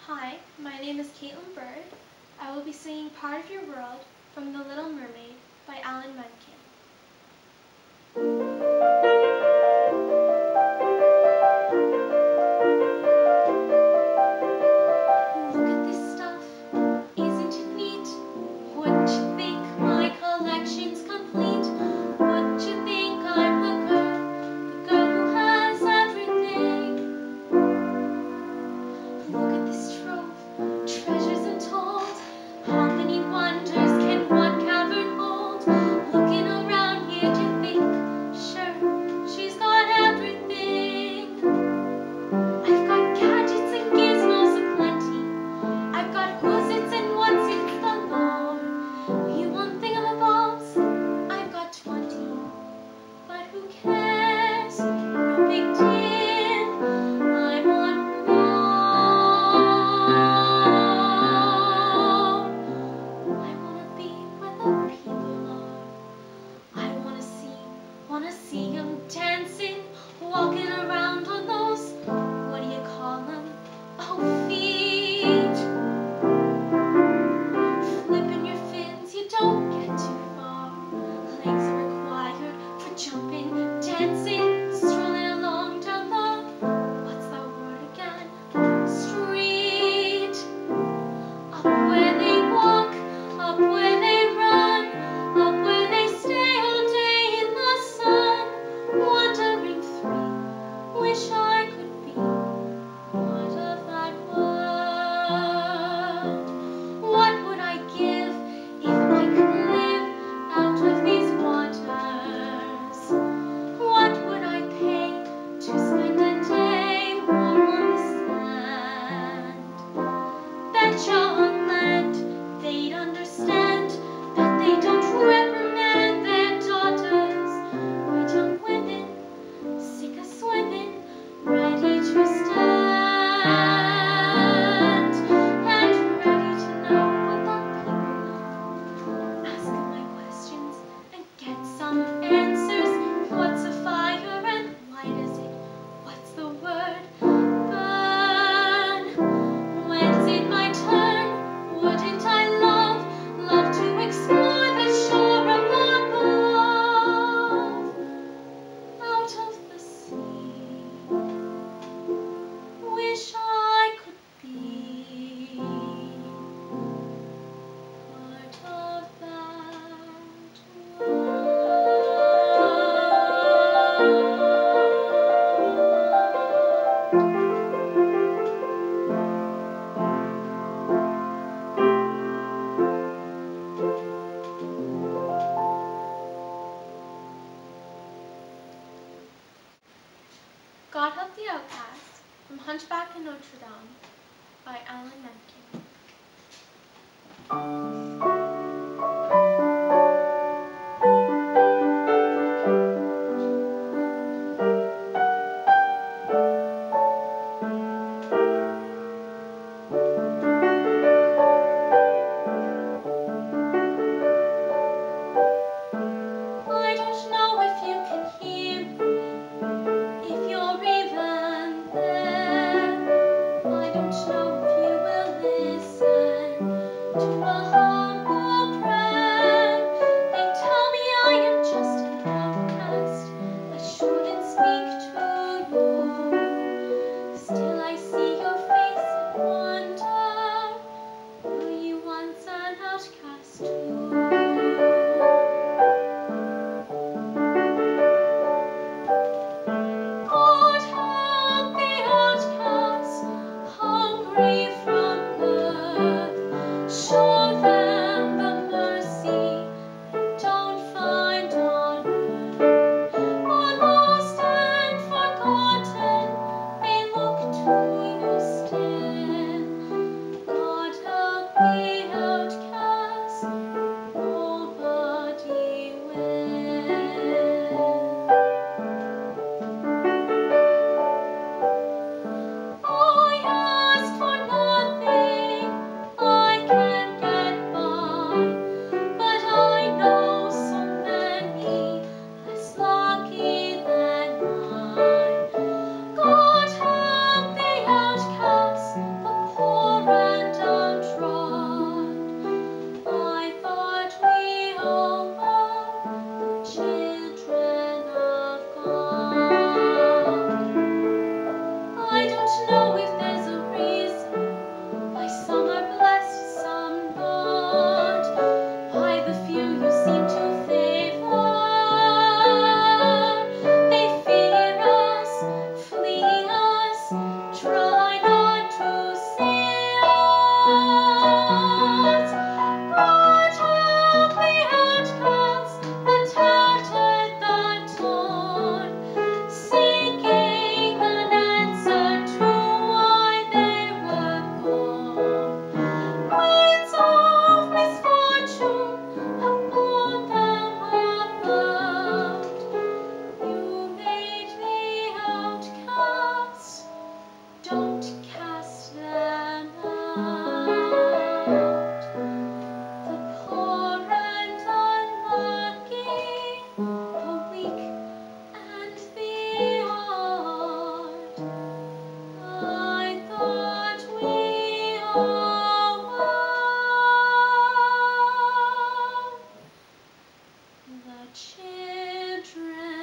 Hi, my name is Katelyn Bird. I will be singing Part of Your World from The Little Mermaid by Alan Menken. Look at this stuff, isn't it neat? Wouldn't you think my collection's complete? Wouldn't you think I'm the girl who has everything? Look at this trove, treasures untold. How many wonders can one cavern hold? Looking around here, do you think, sure, she's got everything? I've got gadgets and gizmos aplenty. I've got who's-its and what's-its galore. You want thingamabobs? I've got 20. But who cares? No big deal. I want more. I wanna be where the people are. I wanna see 'em dancing, walking around on those, what do you call 'em? Oh, feet. Flipping your fins, you don't get too far. Legs are required for jumping, dancing, strolling along down the, what's that word again? Street. Up where they walk, up where they run, up where they stay all day in the sun. Wandering free, wish I could be part of that world. What would I give if I could live out of these waters? What would I pay to spend a day warm on the sand? Betcha on land they'd understand that they don't reprimand their daughters. We're young women, sick of swimming, ready to stand, and ready to know what the people know. Ask them my questions and get some answers. What's a fire and why does it, what's the word, burn? When's it my turn? Wouldn't I love to explore the shore above, out of the sea? Wish I could be part of that world. God Help the Outcast from Hunchback in Notre Dame by Alan Menken. I don't know if you can hear me, if you're even there. I don't know if you will listen to a hum children